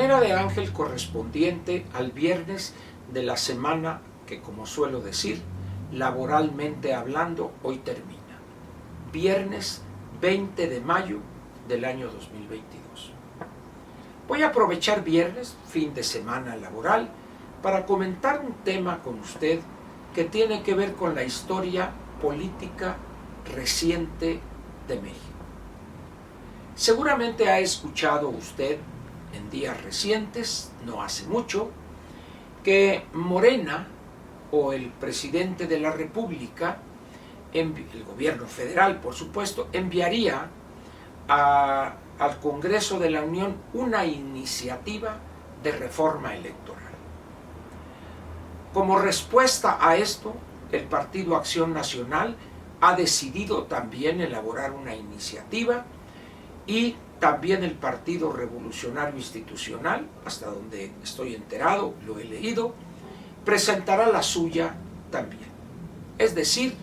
manera de ángel correspondiente al viernes de la semana que, como suelo decir, laboralmente hablando, hoy termina. Viernes 20 de mayo del año 2022. Voy a aprovechar viernes, fin de semana laboral, para comentar un tema con usted que tiene que ver con la historia política reciente de México. Seguramente ha escuchado usted en días recientes, no hace mucho, que Morena o el presidente de la República, el gobierno federal por supuesto, enviaría al Congreso de la Unión una iniciativa de reforma electoral. Como respuesta a esto, el Partido Acción Nacional ha decidido también elaborar una iniciativa y también el Partido Revolucionario Institucional, hasta donde estoy enterado, lo he leído, presentará la suya también. Es decir,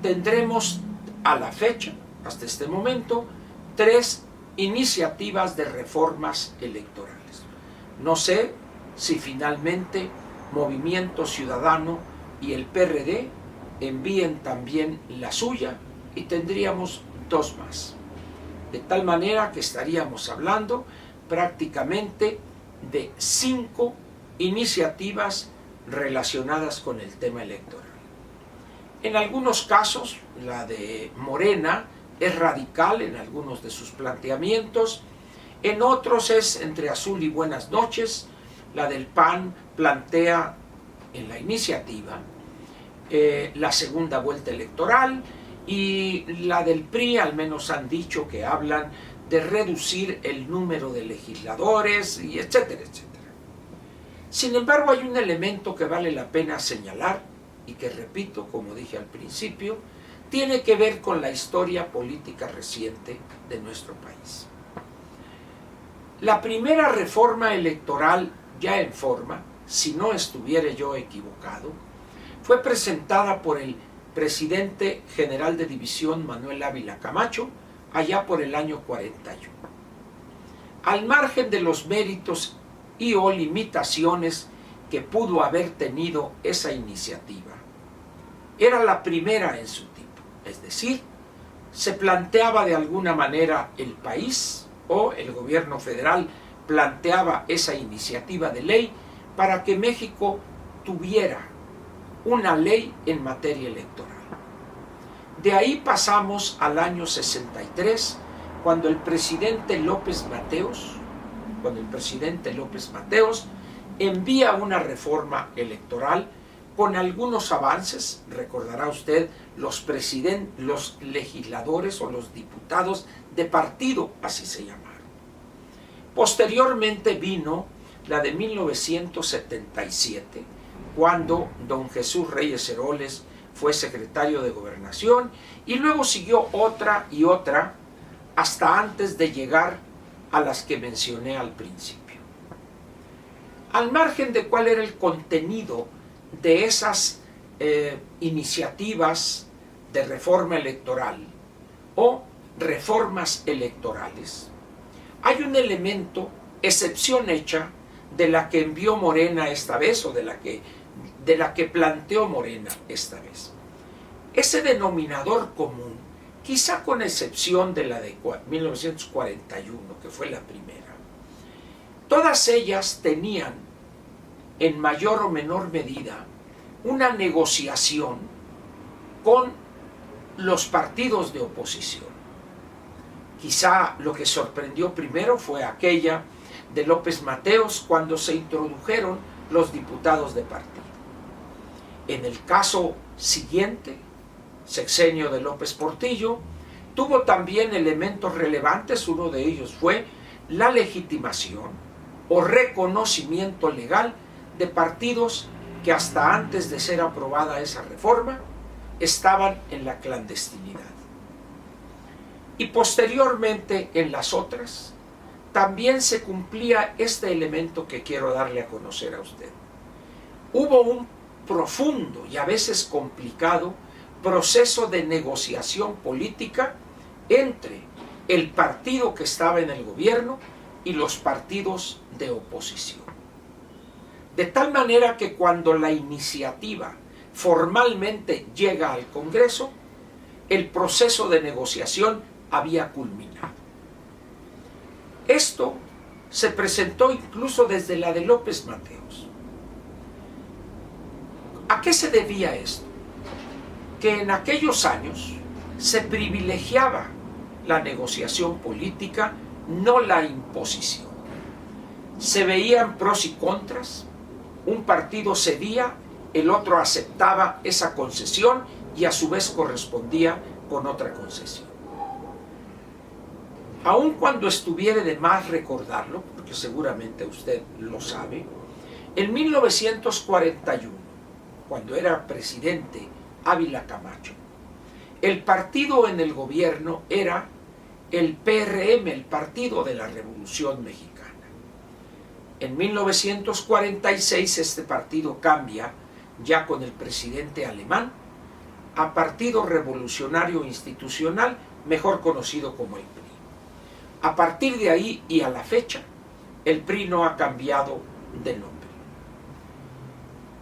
tendremos a la fecha, hasta este momento, 3 iniciativas de reformas electorales. No sé si finalmente Movimiento Ciudadano y el PRD envíen también la suya y tendríamos 2 más. De tal manera que estaríamos hablando prácticamente de 5 iniciativas relacionadas con el tema electoral. En algunos casos, la de Morena es radical en algunos de sus planteamientos, en otros es entre azul y buenas noches. La del PAN plantea en la iniciativa la segunda vuelta electoral, y la del PRI al menos han dicho que hablan de reducir el número de legisladores, y etcétera, etcétera. Sin embargo, hay un elemento que vale la pena señalar y que, repito, como dije al principio, tiene que ver con la historia política reciente de nuestro país. La primera reforma electoral ya en forma, si no estuviera yo equivocado, fue presentada por el presidente general de división Manuel Ávila Camacho allá por el año 41. Al margen de los méritos y o limitaciones que pudo haber tenido esa iniciativa, era la primera en su tipo, es decir, se planteaba de alguna manera el país o el gobierno federal planteaba esa iniciativa de ley para que México tuviera una ley en materia electoral. De ahí pasamos al año 63, cuando el presidente López Mateos envía una reforma electoral con algunos avances. Recordará usted los legisladores o los diputados de partido, así se llamaron. Posteriormente vino la de 1977, cuando don Jesús Reyes Heroles fue secretario de Gobernación, y luego siguió otra y otra hasta antes de llegar a las que mencioné al principio. Al margen de cuál era el contenido de esas iniciativas de reforma electoral o reformas electorales, hay un elemento, excepción hecha, de la que envió Morena esta vez, o de la que planteó Morena esta vez. Ese denominador común, quizá con excepción de la de 1941, que fue la primera, todas ellas tenían, en mayor o menor medida, una negociación con los partidos de oposición. Quizá lo que sorprendió primero fue aquella de López Mateos cuando se introdujeron los diputados de partido. En el caso siguiente, sexenio de López Portillo, tuvo también elementos relevantes. Uno de ellos fue la legitimación o reconocimiento legal de partidos que hasta antes de ser aprobada esa reforma estaban en la clandestinidad. Y posteriormente en las otras también se cumplía este elemento que quiero darle a conocer a usted. Hubo un profundo y a veces complicado proceso de negociación política entre el partido que estaba en el gobierno y los partidos de oposición. De tal manera que cuando la iniciativa formalmente llega al Congreso, el proceso de negociación había culminado. Esto se presentó incluso desde la de López Mateos. ¿A qué se debía esto? Que en aquellos años se privilegiaba la negociación política, no la imposición. Se veían pros y contras, un partido cedía, el otro aceptaba esa concesión y a su vez correspondía con otra concesión. Aun cuando estuviere de más recordarlo, porque seguramente usted lo sabe, en 1941, cuando era presidente Ávila Camacho, el partido en el gobierno era el PRM, el Partido de la Revolución Mexicana. En 1946 este partido cambia, ya con el presidente alemán, a Partido Revolucionario Institucional, mejor conocido como el PRI. A partir de ahí y a la fecha, el PRI no ha cambiado de nombre.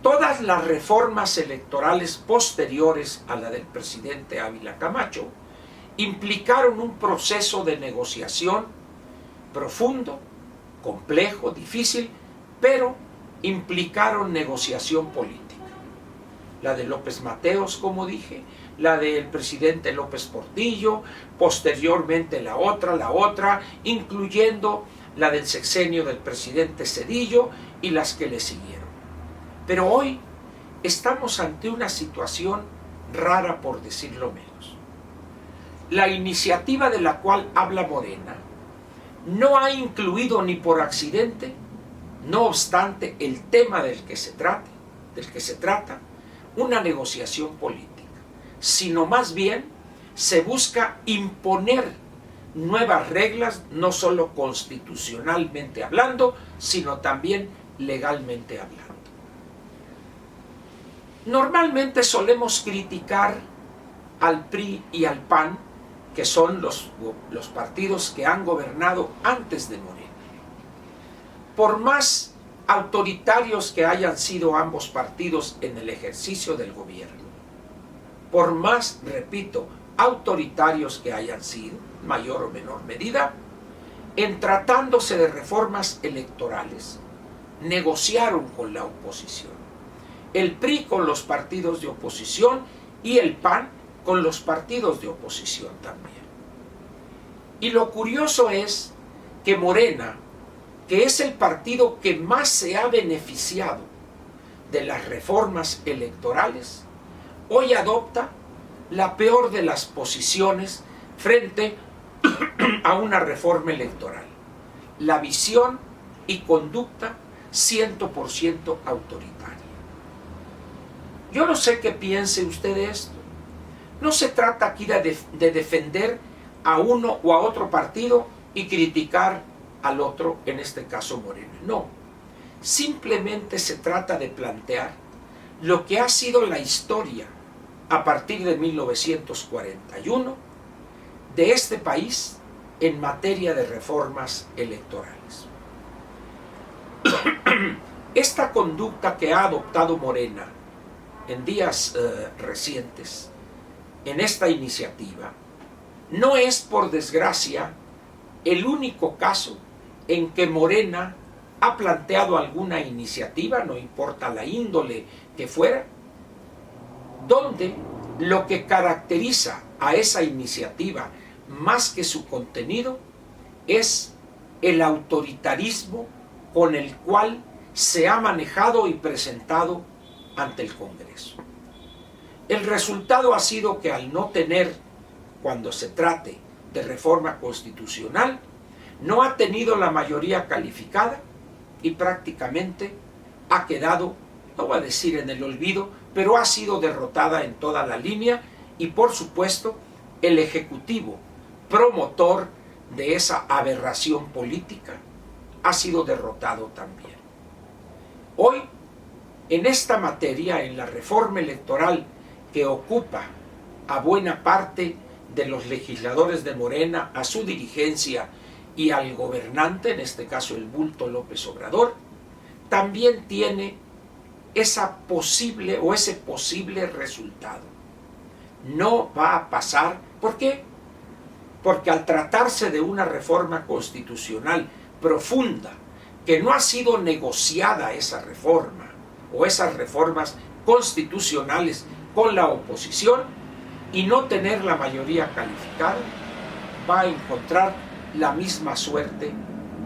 Todas las reformas electorales posteriores a la del presidente Ávila Camacho implicaron un proceso de negociación profundo, complejo, difícil, pero implicaron negociación política. La de López Mateos, como dije, la del presidente López Portillo, posteriormente la otra, incluyendo la del sexenio del presidente Zedillo y las que le siguieron. Pero hoy estamos ante una situación rara, por decirlo menos. La iniciativa de la cual habla Morena no ha incluido ni por accidente, no obstante el tema del que se trata, una negociación política, sino más bien se busca imponer nuevas reglas, no solo constitucionalmente hablando, sino también legalmente hablando. Normalmente solemos criticar al PRI y al PAN, que son los partidos que han gobernado antes de Morena. Por más autoritarios que hayan sido ambos partidos en el ejercicio del gobierno, por más, repito, autoritarios que hayan sido, en mayor o menor medida, en tratándose de reformas electorales, negociaron con la oposición. El PRI con los partidos de oposición y el PAN con los partidos de oposición también. Y lo curioso es que Morena, que es el partido que más se ha beneficiado de las reformas electorales, hoy adopta la peor de las posiciones frente a una reforma electoral: la visión y conducta 100% autoritaria. Yo no sé qué piense usted de esto. No se trata aquí de defender a uno o a otro partido y criticar al otro, en este caso Morena. No, simplemente se trata de plantear lo que ha sido la historia a partir de 1941 de este país en materia de reformas electorales. Esta conducta que ha adoptado Morena en días recientes en esta iniciativa no es, por desgracia, el único caso en que Morena ha planteado alguna iniciativa, no importa la índole que fuera, donde lo que caracteriza a esa iniciativa más que su contenido es el autoritarismo con el cual se ha manejado y presentado ante el Congreso. El resultado ha sido que al no tener, cuando se trate de reforma constitucional, no ha tenido la mayoría calificada y prácticamente ha quedado, no voy a decir en el olvido, pero ha sido derrotada en toda la línea y, por supuesto, el Ejecutivo, promotor de esa aberración política, ha sido derrotado también. Hoy, en esta materia, en la reforma electoral que ocupa a buena parte de los legisladores de Morena, a su dirigencia y al gobernante, en este caso el bulto López Obrador, también tiene esa posible o ese posible resultado. No va a pasar. ¿Por qué? Porque al tratarse de una reforma constitucional profunda, que no ha sido negociada esa reforma o esas reformas constitucionales con la oposición, y no tener la mayoría calificada, va a encontrar la misma suerte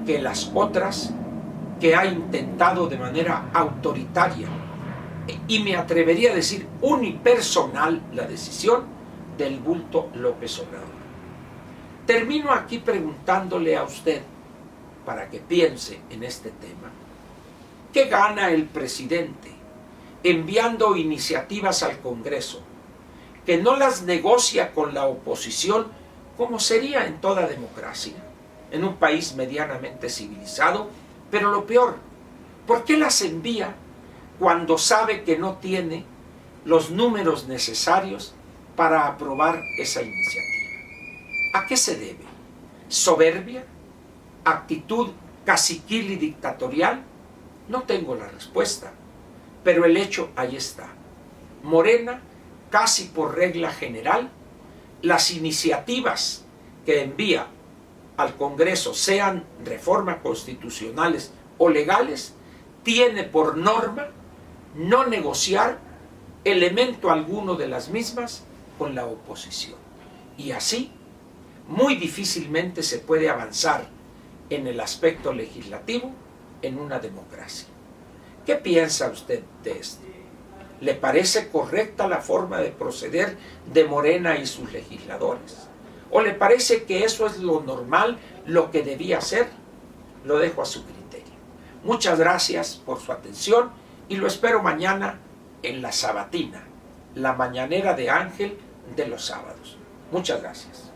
que las otras que ha intentado de manera autoritaria y me atrevería a decir unipersonal la decisión del bulto López Obrador. Termino aquí preguntándole a usted, para que piense en este tema, ¿qué gana el presidente enviando iniciativas al Congreso que no las negocia con la oposición, como sería en toda democracia, en un país medianamente civilizado? Pero lo peor, ¿por qué las envía cuando sabe que no tiene los números necesarios para aprobar esa iniciativa? ¿A qué se debe? ¿Soberbia? ¿Actitud caciquil y dictatorial? No tengo la respuesta, pero el hecho ahí está. Morena, casi por regla general, las iniciativas que envía al Congreso, sean reformas constitucionales o legales, tiene por norma no negociar elemento alguno de las mismas con la oposición. Y así, muy difícilmente se puede avanzar en el aspecto legislativo en una democracia. ¿Qué piensa usted de esto? ¿Le parece correcta la forma de proceder de Morena y sus legisladores? ¿O le parece que eso es lo normal, lo que debía ser? Lo dejo a su criterio. Muchas gracias por su atención y lo espero mañana en La Sabatina, la mañanera de Ángel de los sábados. Muchas gracias.